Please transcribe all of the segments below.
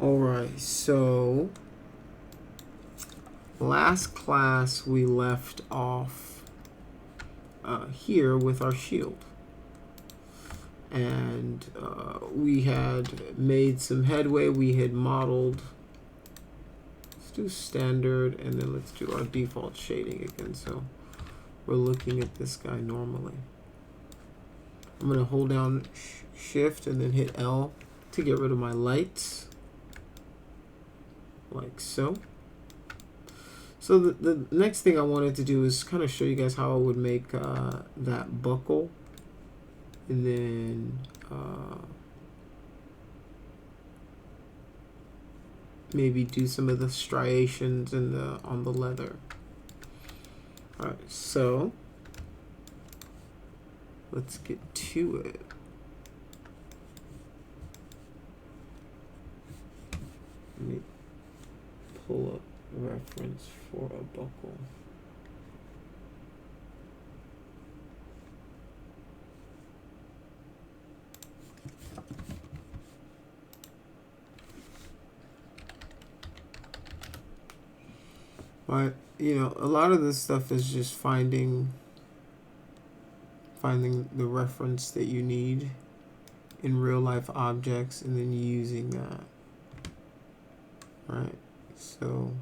Alright, so last class we left off here with our shield. And we had made some headway. We had modeled. Let's do standard, and then let's do our default shading again. So we're looking at this guy normally. I'm going to hold down shift and then hit L to get rid of my lights. Like so. So the next thing I wanted to do is kind of show you guys how I would make that buckle. And then maybe do some of the striations in on the leather. All right, so let's get to it. Let me pull up a reference for a buckle. But you know, a lot of this stuff is just finding the reference that you need in real life objects and then using that. Right? So,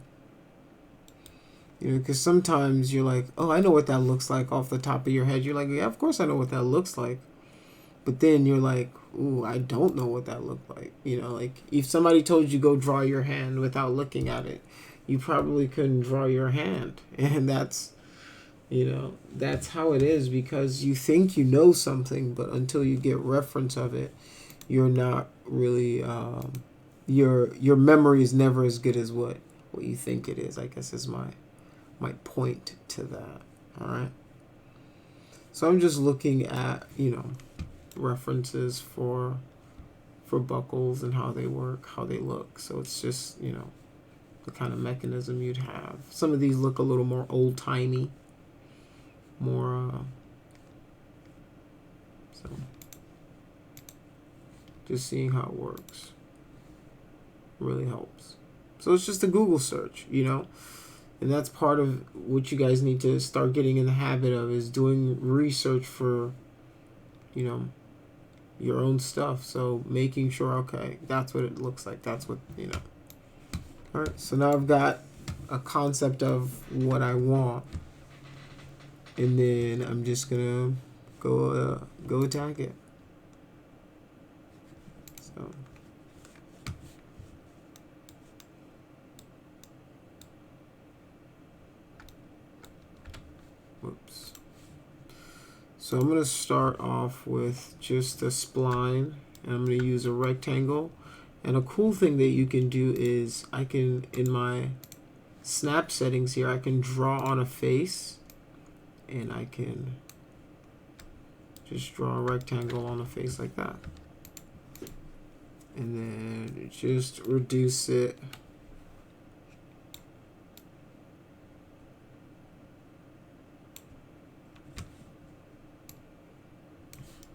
you know, because sometimes you're like, oh, I know what that looks like off the top of your head. You're like, yeah, of course I know what that looks like. But then you're like, ooh, I don't know what that looked like. You know, like if somebody told you go draw your hand without looking at it, you probably couldn't draw your hand. And that's, you know, that's how it is, because you think you know something, but until you get reference of it, you're not really, your memory is never as good as what you think it is, I guess is my point to that. All right. So I'm just looking at, you know, references for buckles and how they work, how they look. So it's just, you know, the kind of mechanism you'd have. Some of these look a little more old-timey, more so just seeing how it works really helps. So it's just a Google search, you know, and that's part of what you guys need to start getting in the habit of, is doing research for, you know, your own stuff. So making sure, okay, that's what it looks like, that's what, you know. All right, so now I've got a concept of what I want, and then I'm just gonna go attack it. So whoops. So I'm gonna start off with just a spline, and I'm gonna use a rectangle. And a cool thing that you can do is I can, in my snap settings here, I can draw on a face, and I can just draw a rectangle on a face like that. And then just reduce it.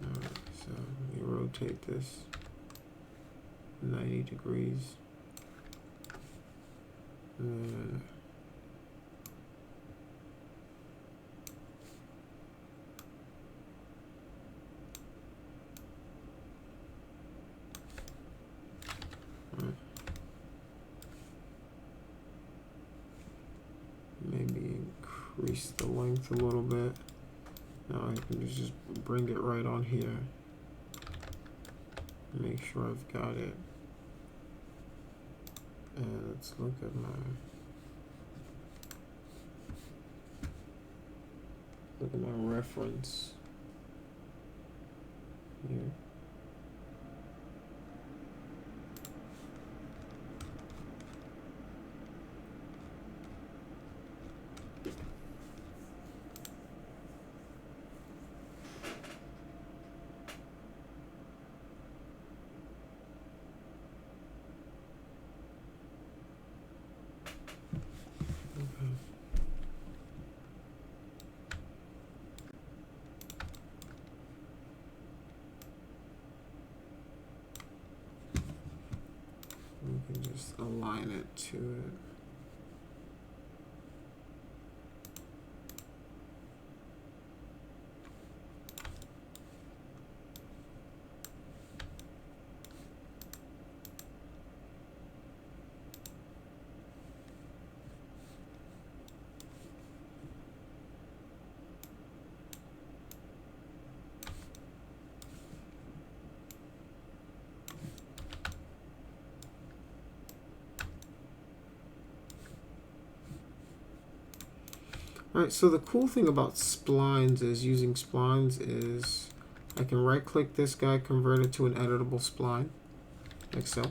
Alright, so let me rotate this 90 degrees. Maybe increase the length a little bit. Now I can just bring it right on here. Make sure I've got it. And let's look at my reference here. just align it to it. Alright, so the cool thing about splines is using splines is I can right click this guy, convert it to an editable spline, like so.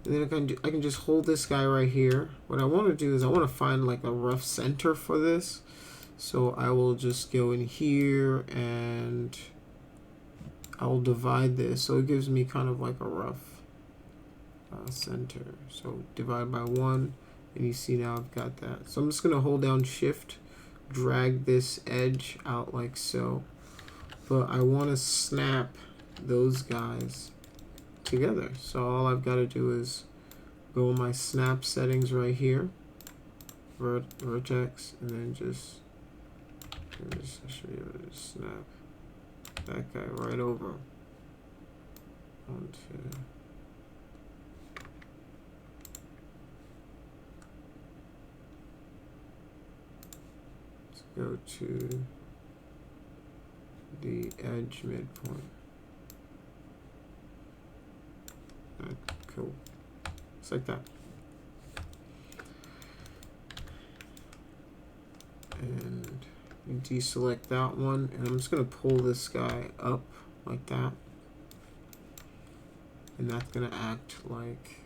And then I can just hold this guy right here. What I want to do is I want to find like a rough center for this. So I will just go in here and I will divide this. So it gives me kind of like a rough center. So divide by 1. And you see now I've got that. So I'm just going to hold down shift, drag this edge out like so. But I want to snap those guys together. So all I've got to do is go in my snap settings right here, vertex, and then just I should be able to snap that guy right over onto. Go to the edge midpoint. Cool. It's like that. And you deselect that one, and I'm just going to pull this guy up like that. And that's going to act like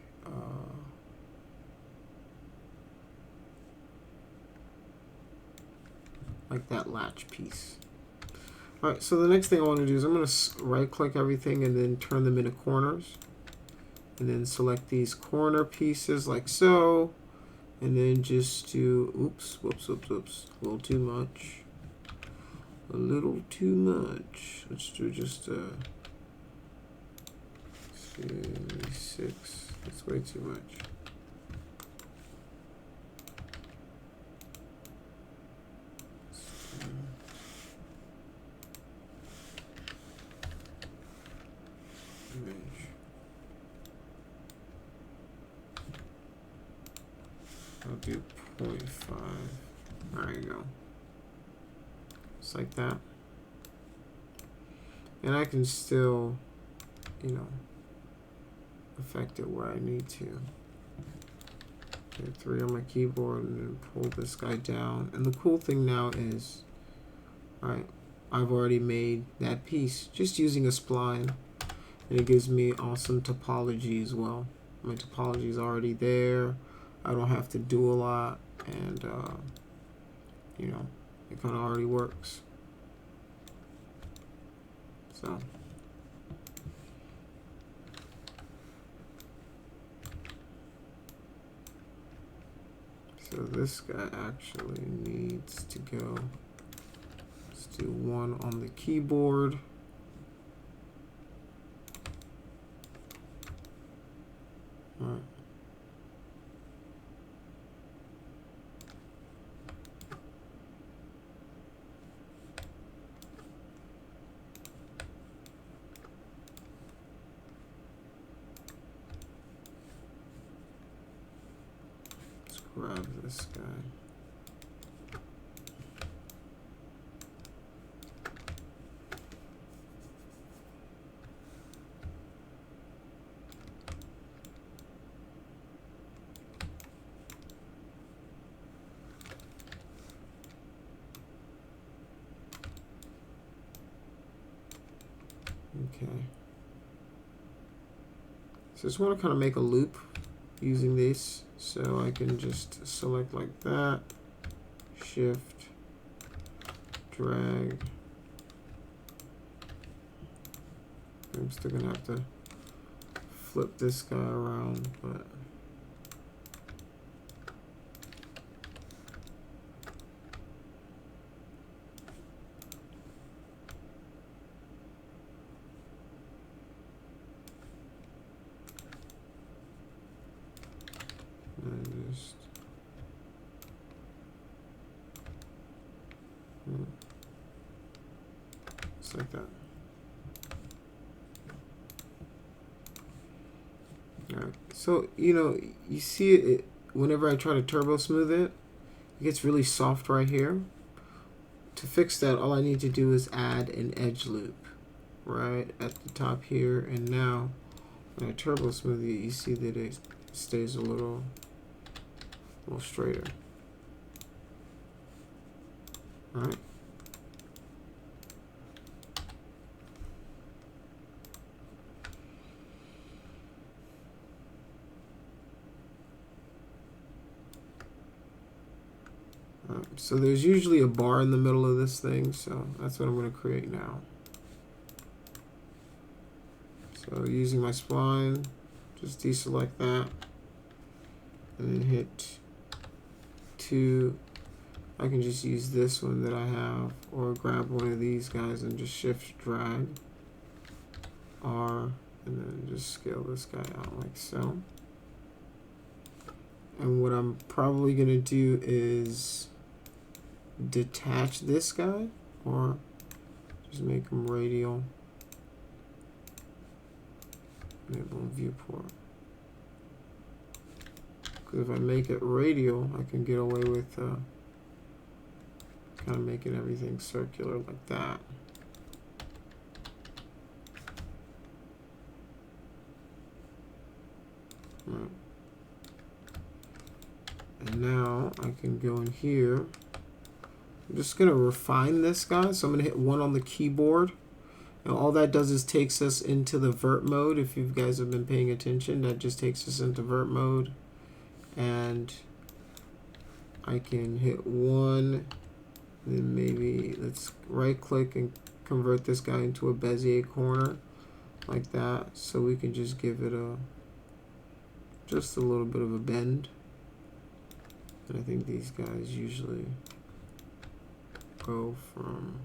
that latch piece. Alright, so the next thing I want to do is I'm going to right click everything and then turn them into corners. And then select these corner pieces like so. And then just do, oops, whoops, a little too much. A little too much. Let's do just 6. That's way too much. I'll do 0.5. There you go. Just like that. And I can still, you know, affect it where I need to. Hit 3 on my keyboard and then pull this guy down. And the cool thing now is, alright, I've already made that piece just using a spline. And it gives me awesome topology as well. My topology is already there. I don't have to do a lot, and you know, it kind of already works. So this guy actually needs to go. Let's do 1 on the keyboard. All right. Grab this guy. Okay. So I just want to kind of make a loop using these. So I can just select like that, shift, drag. I'm still gonna have to flip this guy around, but like that. Alright, so you see it whenever I try to turbo smooth it, it gets really soft right here. To fix that, all I need to do is add an edge loop right at the top here, and now when I turbo smooth it, you see that it stays a little straighter. Alright. So there's usually a bar in the middle of this thing, so that's what I'm going to create now. So using my spline, just deselect that, and then hit 2. I can just use this one that I have, or grab one of these guys and just shift drag R, and then just scale this guy out like so. And what I'm probably going to do is detach this guy, or just make him radial. Enable viewport. Because if I make it radial, I can get away with kind of making everything circular like that. Right. And now I can go in here. I'm just going to refine this guy. So I'm going to hit 1 on the keyboard. And all that does is takes us into the vert mode. If you guys have been paying attention, that just takes us into vert mode. And I can hit 1. Then maybe let's right click and convert this guy into a Bezier corner like that. So we can just give it just a little bit of a bend. And I think these guys usually go from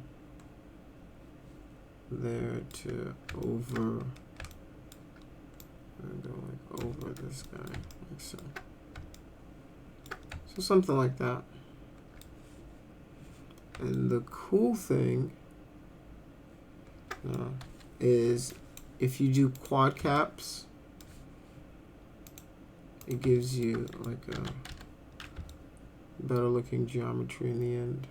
there to over, and go like over this guy, like so. So something like that. And the cool thing is if you do quad caps, it gives you like a better looking geometry in the end.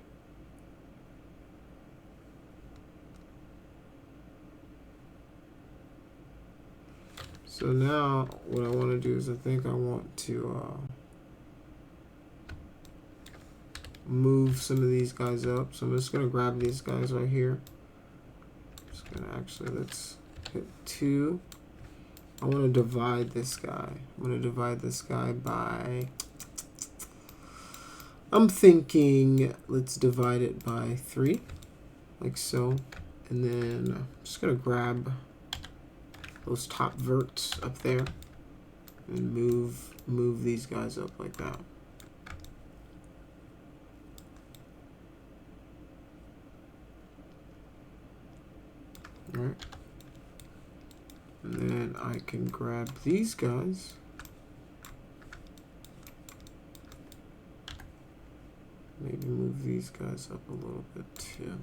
So now what I want to do is I think I want to move some of these guys up. So I'm just going to grab these guys right here. Just going to actually, let's hit 2. I want to divide this guy. I'm going to divide this guy by, I'm thinking let's divide it by 3, like so. And then I'm just going to grab those top verts up there and move these guys up like that. All right. And then I can grab these guys. Maybe move these guys up a little bit too.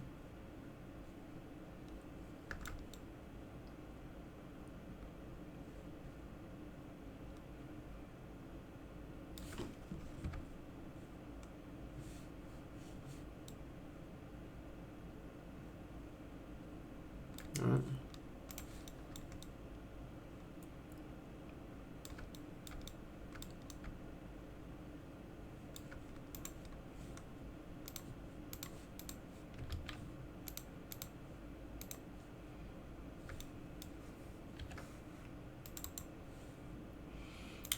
All right.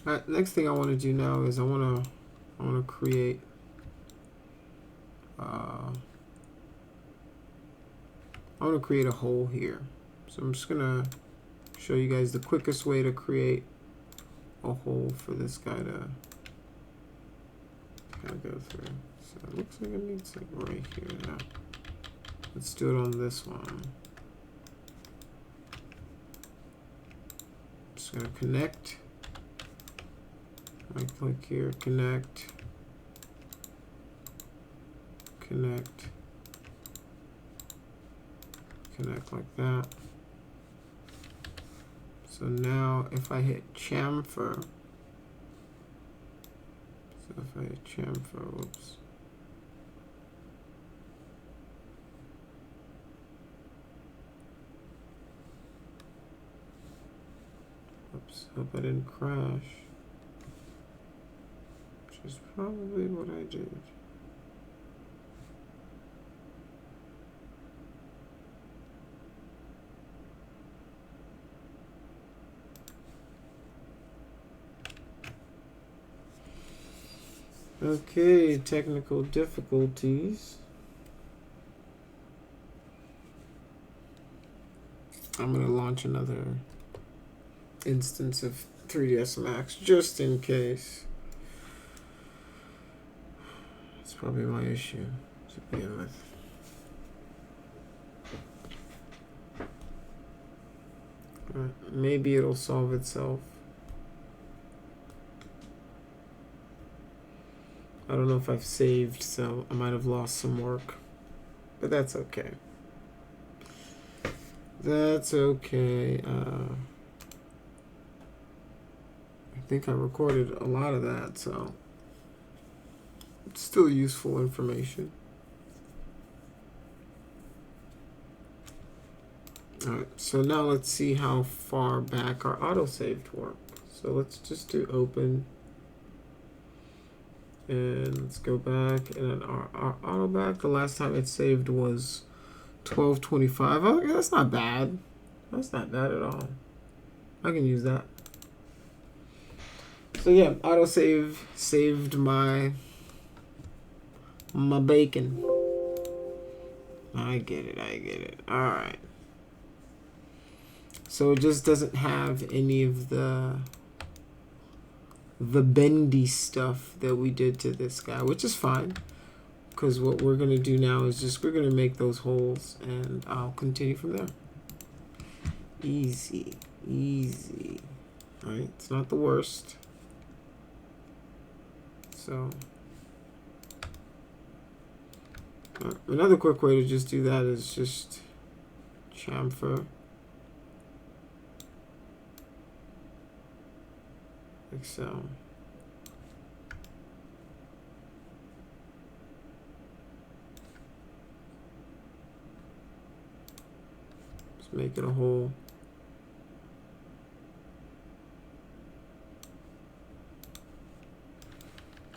All right, next thing I want to do now is I want to create a hole here. So I'm just gonna show you guys the quickest way to create a hole for this guy to kind of go through. So it looks like it needs it right here now. Let's do it on this one. Just gonna connect. Right click here, connect, connect, connect like that. So now if I hit chamfer, whoops. Oops, hope I didn't crash. Which is probably what I did. Okay, technical difficulties. I'm going to launch another instance of 3ds Max just in case. It's probably my issue to begin with. Maybe it'll solve itself. I don't know if I've saved, so I might have lost some work. But that's okay. That's okay. I think I recorded a lot of that, so it's still useful information. Alright, so now let's see how far back our autosaved work. So let's just do open. And let's go back, and then our auto back, the last time it saved was 1225. Oh, yeah, that's not bad. That's not bad at all. I can use that. So yeah, autosave saved my bacon. I get it. Alright. So it just doesn't have any of the bendy stuff that we did to this guy, which is fine, because what we're going to do now is just we're going to make those holes, and I'll continue from there. Easy. All right, it's not the worst. So another quick way to just do that is just chamfer, like so. Just make it a hole.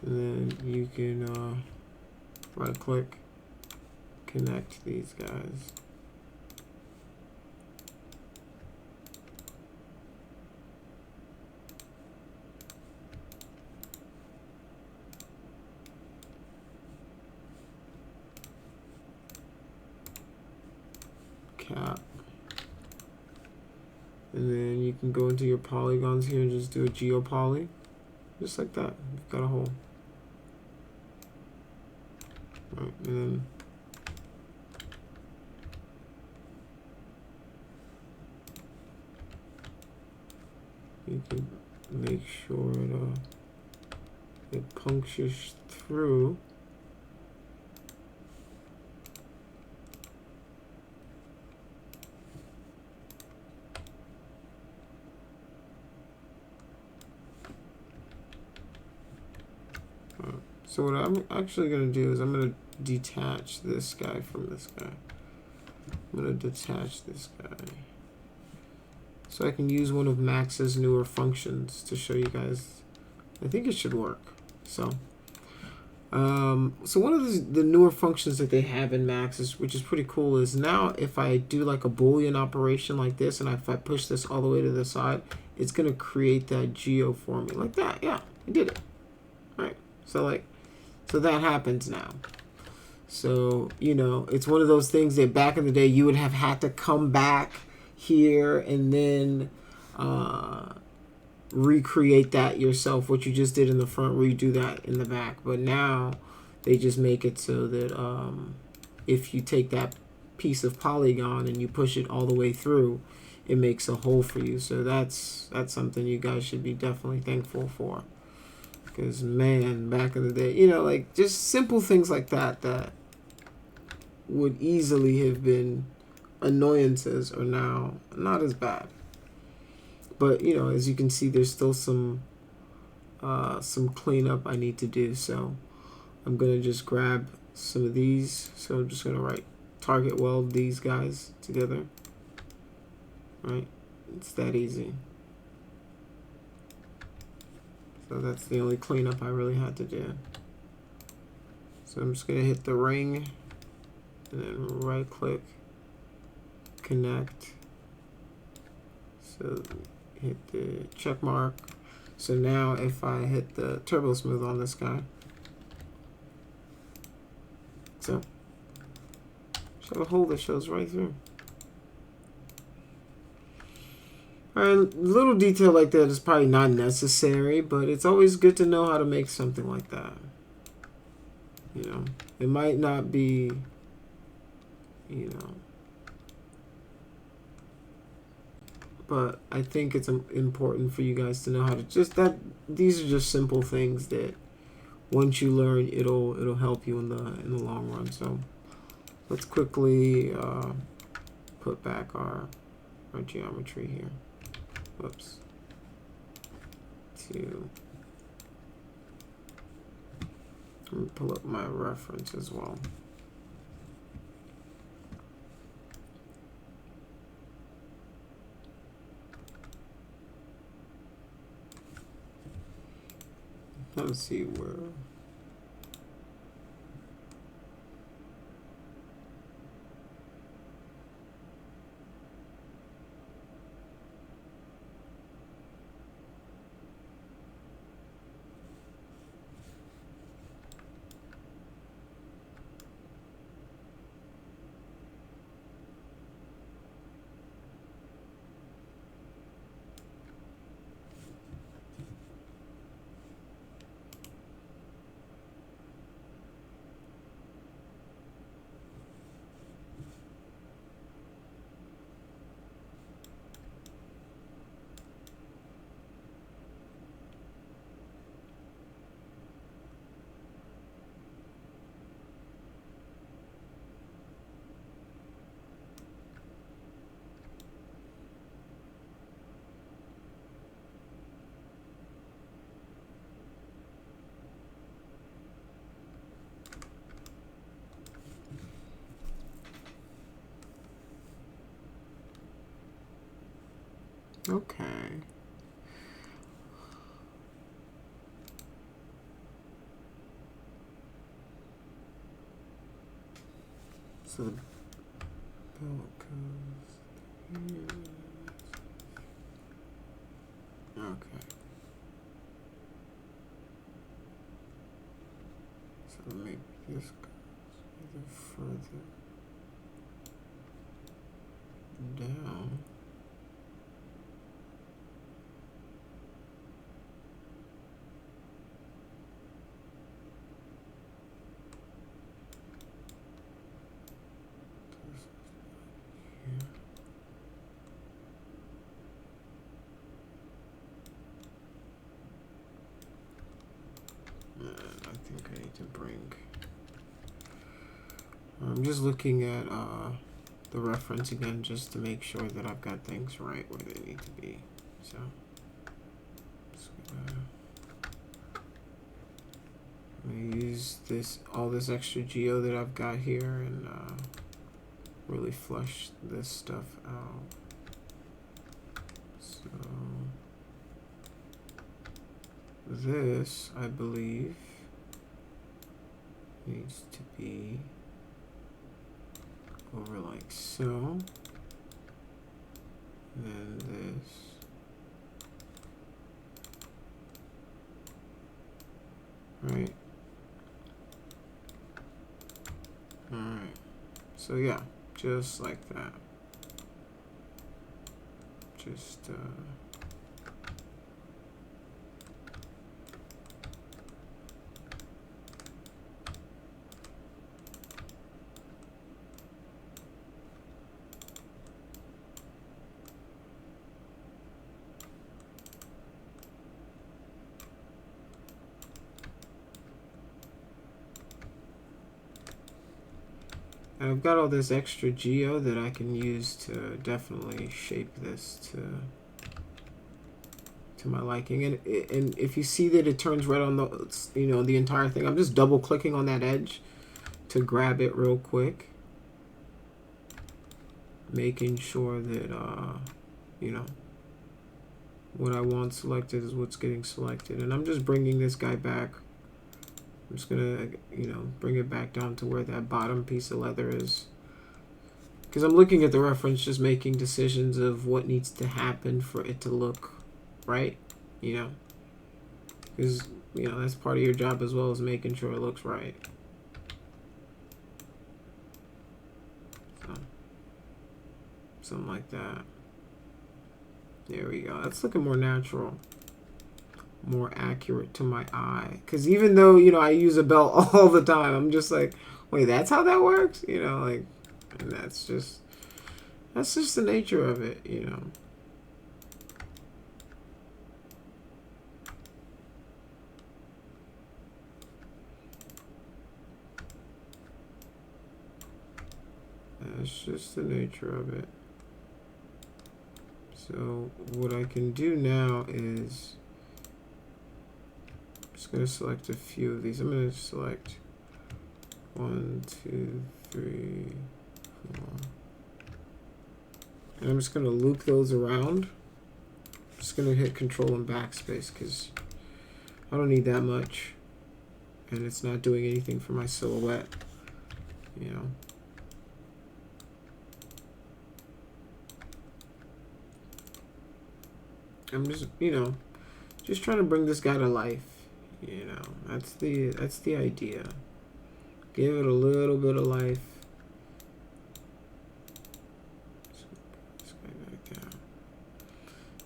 And then you can right click, connect these guys. Cap. And then you can go into your polygons here and just do a geopoly. Just like that. You've got a hole. Right, and then you can make sure it punctures through. So what I'm actually going to do is I'm going to detach this guy from this guy. I'm going to detach this guy. So I can use one of Max's newer functions to show you guys. I think it should work. So one of the newer functions that they have in Max, which is pretty cool, is now if I do like a Boolean operation like this, and if I push this all the way to the side, it's going to create that geo for me. Like that. Yeah, I did it. All right. So that happens now. So, you know, it's one of those things that back in the day you would have had to come back here and then recreate that yourself, what you just did in the front, redo that in the back. But now they just make it so that if you take that piece of polygon and you push it all the way through, it makes a hole for you. So that's something you guys should be definitely thankful for. Because, man, back in the day, you know, like, just simple things like that would easily have been annoyances are now not as bad. But you know, as you can see, there's still some cleanup I need to do. So I'm gonna just grab some of these. So I'm just gonna target weld these guys together. Right, it's that easy. So that's the only cleanup I really had to do. So I'm just gonna hit the ring and then right click, connect. So hit the check mark. So now if I hit the turbo smooth on this guy, so show a hole that shows right through. Alright, little detail like that is probably not necessary, but it's always good to know how to make something like that. You know, it might not be, you know, but I think it's important for you guys to know how to these are just simple things that once you learn, it'll help you in the long run. So let's quickly put back our geometry here. Whoops. Let me pull up my reference as well. Let's see where. Okay. So the belt goes here. Okay. So maybe this goes either further down. I think I need to bring. I'm just looking at the reference again just to make sure that I've got things right where they need to be. So I'm gonna use all this extra geo that I've got here and really flush this stuff out. So this, I believe, needs to be over like so. And then this. Right. Alright. So yeah, just like that. Just And I've got all this extra geo that I can use to definitely shape this to my liking. And if you see that it turns red on the, you know, the entire thing, I'm just double clicking on that edge to grab it real quick, making sure that you know, what I want selected is what's getting selected. And I'm just bringing this guy back. I'm just gonna, you know, bring it back down to where that bottom piece of leather is, because I'm looking at the reference, just making decisions of what needs to happen for it to look right, you know, because, you know, that's part of your job as well, as making sure it looks right. So, something like that. There we go. That's looking more natural, more accurate to my eye. Because even though, you know, I use a belt all the time, I'm just like, wait, that's how that works? You know, like, and that's just the nature of it, you know. That's just the nature of it. So what I can do now is, I'm just going to select a few of these. I'm going to select 1, 2, 3, 4. And I'm just going to loop those around. I'm just going to hit Control and Backspace because I don't need that much. And it's not doing anything for my silhouette, you know. I'm just, you know, just trying to bring this guy to life, you know. That's the idea. Give it a little bit of life.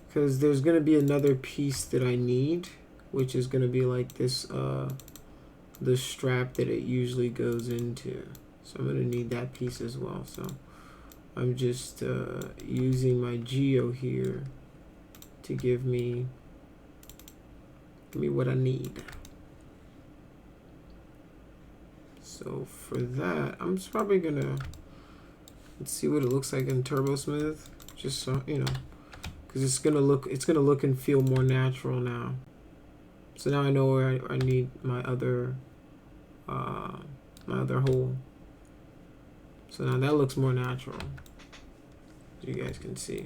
Because there's going to be another piece that I need, which is going to be like this, the strap that it usually goes into. So I'm going to need that piece as well. So I'm just using my geo here to give me what I need. So for that, I'm just probably gonna, let's see what it looks like in Turbo Smooth, just so you know, because it's gonna look and feel more natural now. So now I know where I need my other hole. So now that looks more natural, as you guys can see.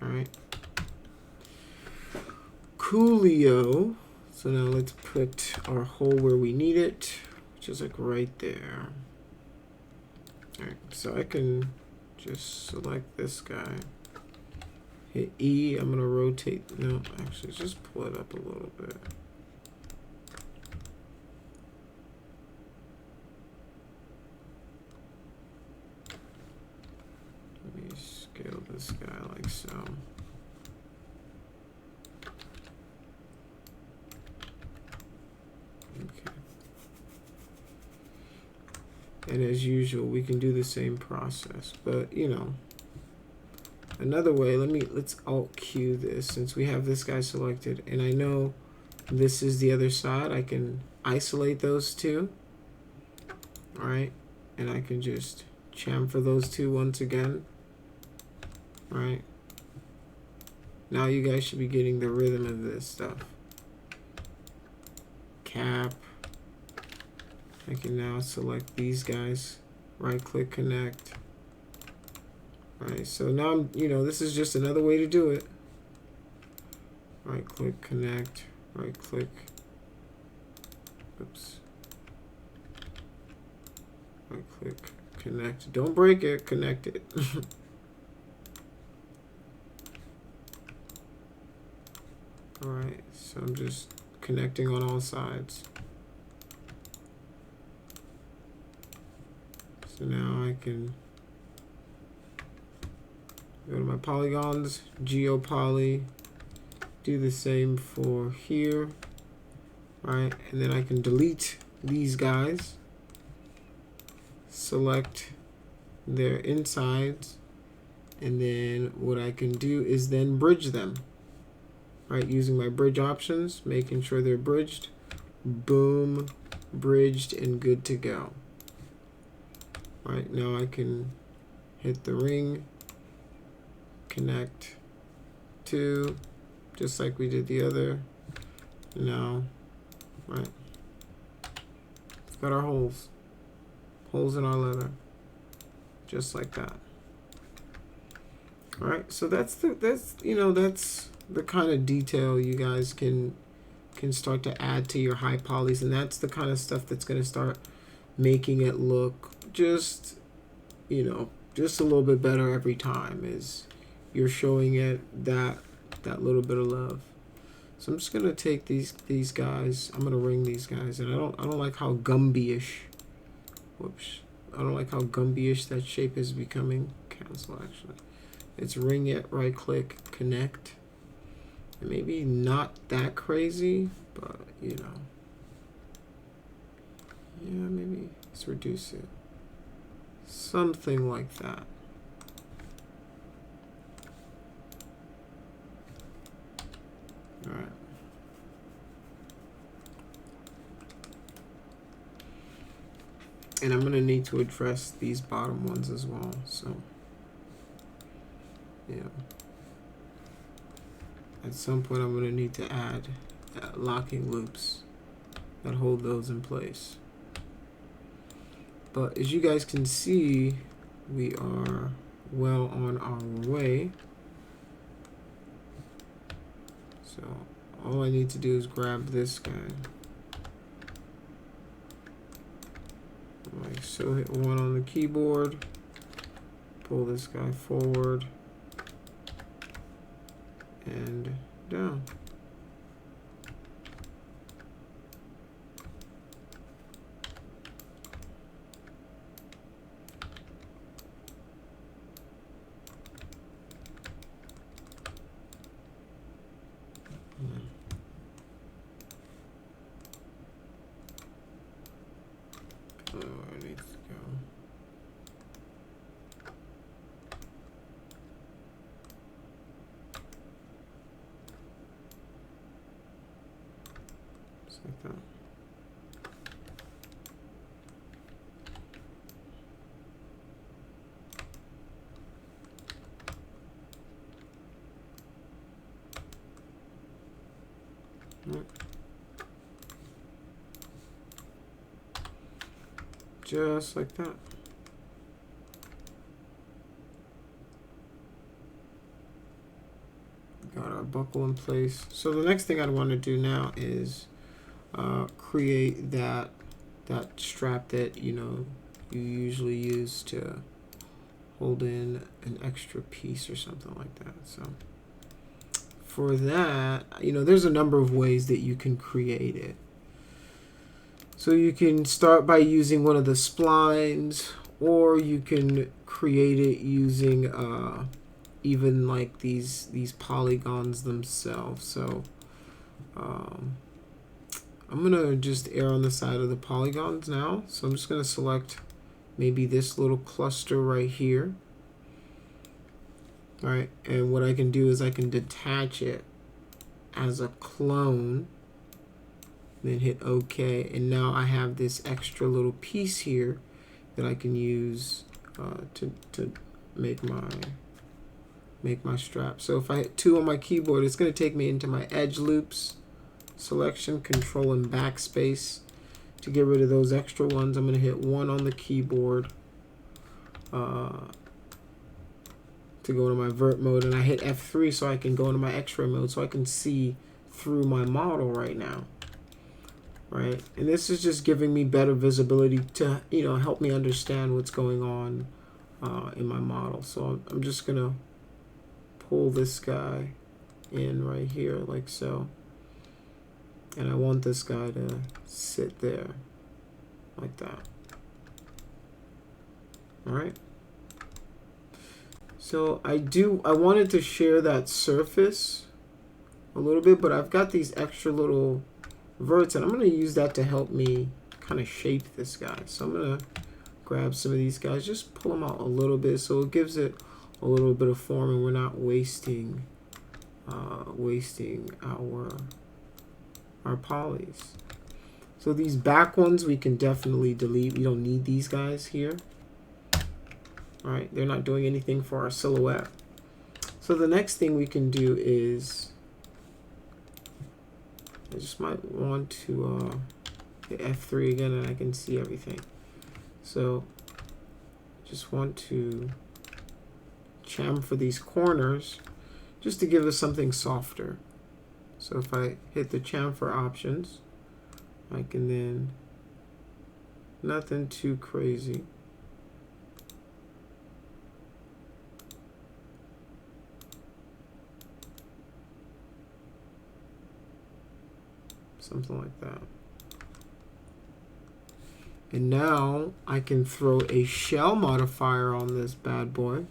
All right, coolio. So now let's put our hole where we need it, which is like right there. All right, so I can just select this guy, hit E. I'm gonna rotate. No, actually, just pull it up a little bit. Let me scale this guy like so. Okay. And as usual, we can do the same process, but you know, another way, let's Alt Q this since we have this guy selected, and I know this is the other side. I can isolate those two. All right, and I can just chamfer those two once again. All right. Now you guys should be getting the rhythm of this stuff. Cap. I can now select these guys. Right click, connect. All right, so now I'm, you know, this is just another way to do it. Right click, connect. Right click. Oops. Right click, connect. Don't break it, connect it. All right, so I'm just connecting on all sides. So now I can go to my polygons, GeoPoly, do the same for here, right? And then I can delete these guys, select their insides, and then what I can do is then bridge them, right? Using my bridge options, making sure they're bridged. Boom, bridged and good to go. All right, now I can hit the ring, connect to, just like we did the other. Now, right, it's got our holes in our leather, just like that. All right, so that's the kind of detail you guys can start to add to your high polys, and that's the kind of stuff that's going to start making it look just just a little bit better every time, is you're showing it that little bit of love. So I'm just gonna take these guys. I'm gonna ring these guys, and I don't like how Gumby-ish. Whoops! I don't like how Gumby-ish that shape is becoming. Cancel actually. It's ring it, right click, connect. And maybe not that crazy, but yeah, maybe let's reduce it. Something like that. All right. And I'm going to need to address these bottom ones as well. So, yeah. At some point, I'm going to need to add locking loops that hold those in place. But as you guys can see, we are well on our way. So all I need to do is grab this guy. Like so, hit 1 on the keyboard, pull this guy forward and down. Like that. Right. Just like that. Got our buckle in place. So the next thing I'd want to do now is create that strap that you usually use to hold in an extra piece or something like that. So for that, there's a number of ways that you can create it. So you can start by using one of the splines, or you can create it using even like these polygons themselves. So I'm gonna just err on the side of the polygons now. So I'm just gonna select maybe this little cluster right here. All right, and what I can do is I can detach it as a clone, then hit OK, and now I have this extra little piece here that I can use to make my strap. So if I hit 2 on my keyboard, it's going to take me into my edge loops selection, control and backspace to get rid of those extra ones. I'm going to hit 1 on the keyboard to go into my vert mode, and I hit F3 so I can go into my X-ray mode so I can see through my model right now. Right, and this is just giving me better visibility to help me understand what's going on in my model. So I'm just gonna pull this guy in right here like so, and I want this guy to sit there like that. All right, so I wanted to share that surface a little bit, but I've got these extra little verts, and I'm going to use that to help me kind of shape this guy. So I'm going to grab some of these guys, just pull them out a little bit so it gives it a little bit of form, and we're not wasting our polys. So these back ones we can definitely delete. We don't need these guys here. All right, they're not doing anything for our silhouette. So the next thing we can do is, I just might want to hit F3 again and I can see everything. So just want to chamfer these corners just to give us something softer. So if I hit the chamfer options, I can then, nothing too crazy. Something like that. And now I can throw a shell modifier on this bad boy.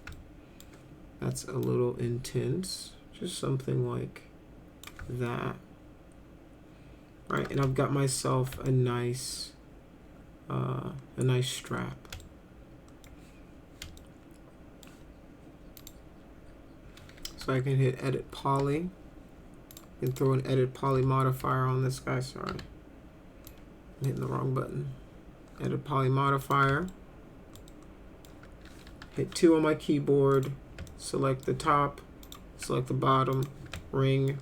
That's a little intense. Just something like that. Right, and I've got myself a nice strap. So I can hit edit poly and throw an edit poly modifier on this guy. Sorry, I'm hitting the wrong button. Edit poly modifier. Hit 2 on my keyboard. Select the top. Select the bottom. Ring.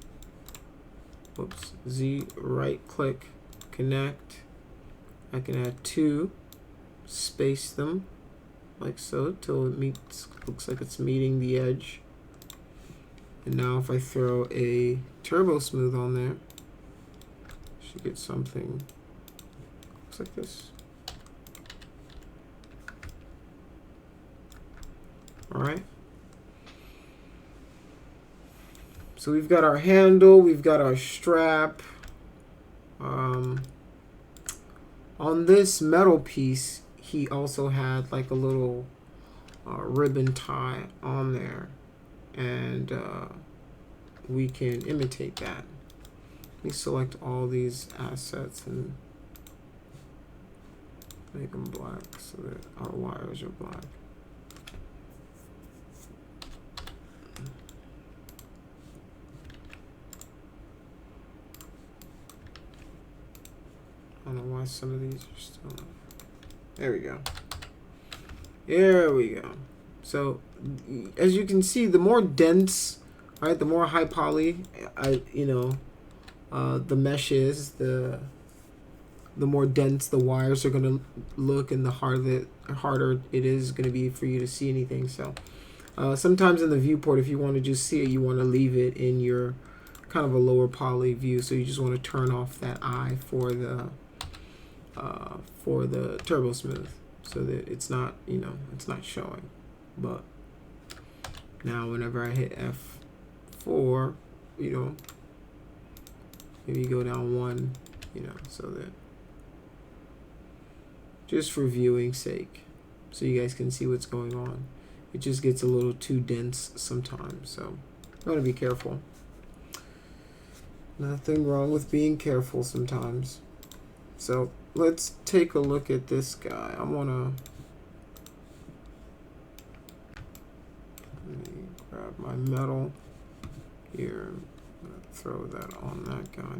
Whoops. Z. Right click. Connect. I can add 2. Space them like so till it meets. Looks like it's meeting the edge. And now if I throw a turbo smooth on there, should get something looks like this. All right. So we've got our handle, we've got our strap. On this metal piece, he also had like a little ribbon tie on there, and we can imitate that. Let me select all these assets and make them black so that our wires are black. I don't know why some of these are still not. There we go. There we go. So as you can see, the more dense, right, the more high poly, the mesh is, the more dense the wires are going to look, and the harder it is going to be for you to see anything. So sometimes in the viewport, if you want to just see it, you want to leave it in your kind of a lower poly view. So you just want to turn off that eye for the turbo smooth, so that it's not, it's not showing. But now whenever I hit F4, maybe go down 1, so that just for viewing sake, so you guys can see what's going on. It just gets a little too dense sometimes, so you want to be careful. Nothing wrong with being careful sometimes. So let's take a look at this guy. Let me grab my metal here. I'm gonna throw that on that guy.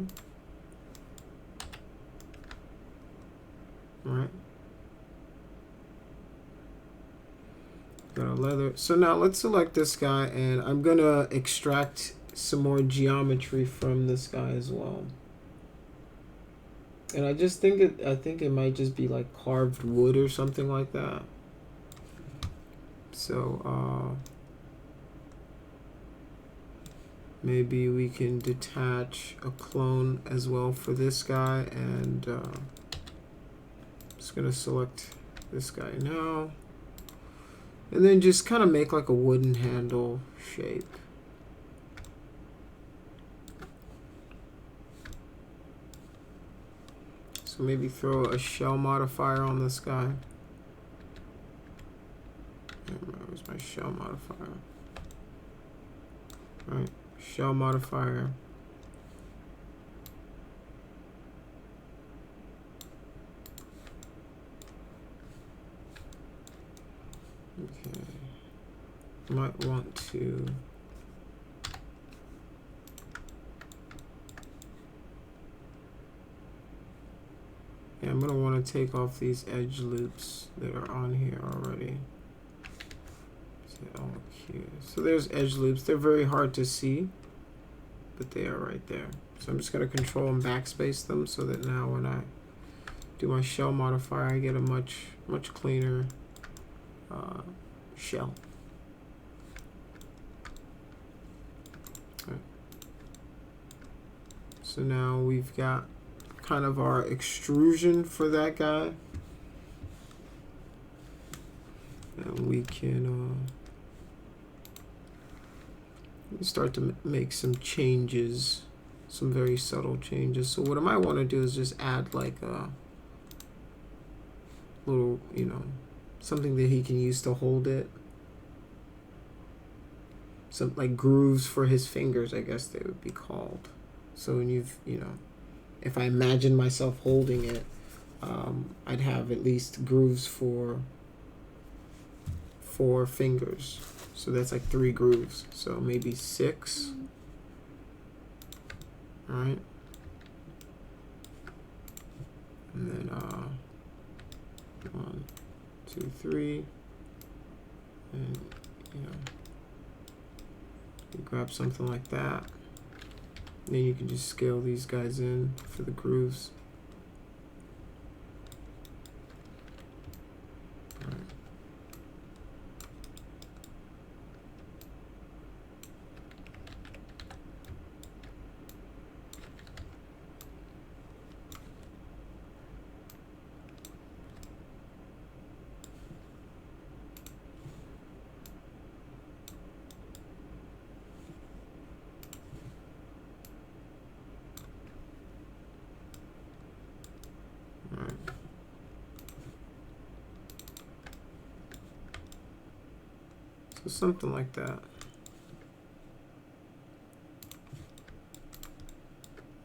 All right. Got a leather. So now let's select this guy, and I'm gonna extract some more geometry from this guy as well. And I just think it might just be like carved wood or something like that. So maybe we can detach a clone as well for this guy, and just gonna select this guy now, and then just kind of make like a wooden handle shape. So maybe throw a shell modifier on this guy. Where's my shell modifier? All right, shell modifier. Okay, might want to Yeah, I'm going to want to take off these edge loops that are on here already. So there's edge loops. They're very hard to see, but they are right there. So I'm just going to control and backspace them so that now when I do my shell modifier, I get a much cleaner shell. Right. So now we've got kind of our extrusion for that guy. And we can start to make some changes, some very subtle changes. So what I might want to do is just add like a little, you know, something that he can use to hold it. Some like grooves for his fingers, I guess they would be called. So when you know, if I imagine myself holding it, I'd have at least grooves for 4 fingers. So that's like 3 grooves. So maybe 6. All right. And then 1, 2, 3. And you know, you grab something like that. And then you can just scale these guys in for the grooves. All right. So something like that.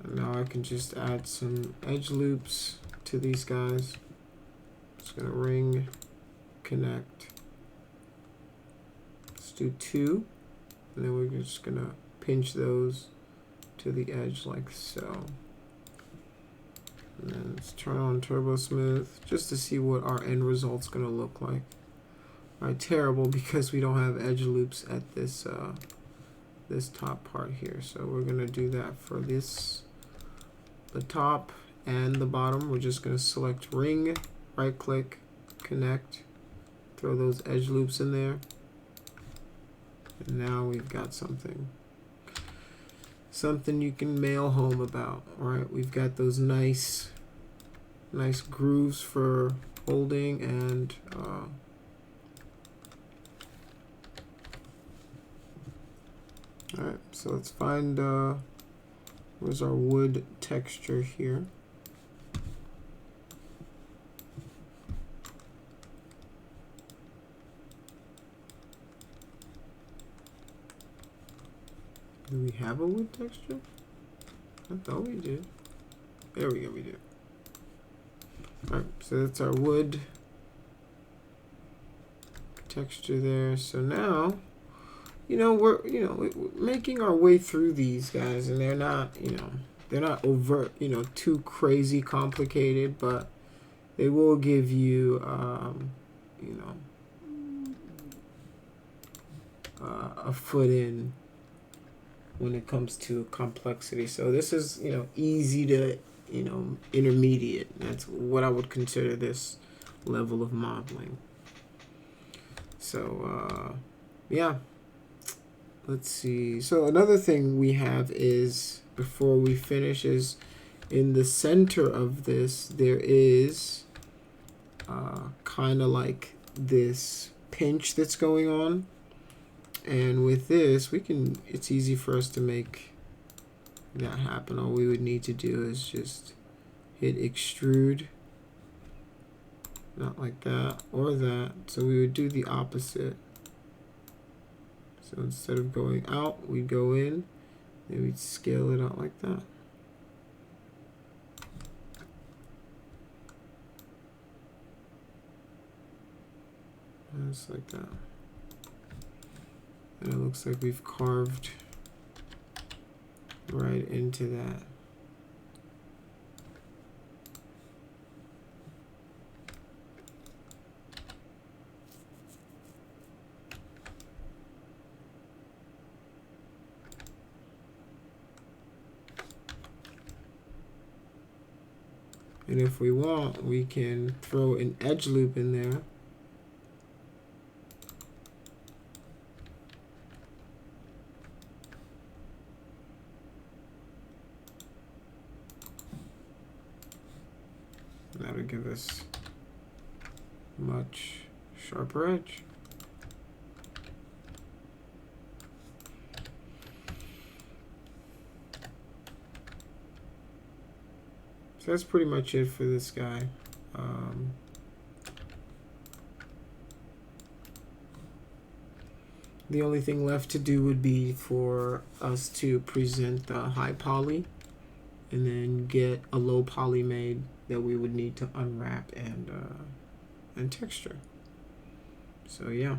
And now I can just add some edge loops to these guys. Just gonna ring, connect. Let's do 2. And then we're just gonna pinch those to the edge like so. And then let's turn on Turbo Smooth just to see what our end result's gonna look like. Alright, terrible because we don't have edge loops at this this top part here. So we're gonna do that for this, the top and the bottom. We're just gonna select ring, right click, connect, throw those edge loops in there. And now we've got something you can mail home about. All right, we've got those nice grooves for holding and all right, so let's find where's our wood texture here. Do we have a wood texture? I thought we did. There we go, we do. Alright, so that's our wood texture there. So now, you know, we're making our way through these guys, and they're not, they're not overt, too crazy complicated, but they will give you, a foot in when it comes to complexity. So this is, easy to, intermediate. That's what I would consider this level of modeling. So, yeah. Let's see. So another thing we have is, before we finish, is in the center of this, there is kind of like this pinch that's going on. And with this, it's easy for us to make that happen. All we would need to do is just hit extrude, not like that or that. So we would do the opposite. So instead of going out, we'd go in, and we'd scale it out like that. Just like that. And it looks like we've carved right into that. And if we want, we can throw an edge loop in there. That'll give us much sharper edge. So that's pretty much it for this guy. The only thing left to do would be for us to present the high poly and then get a low poly made that we would need to unwrap and texture. So yeah.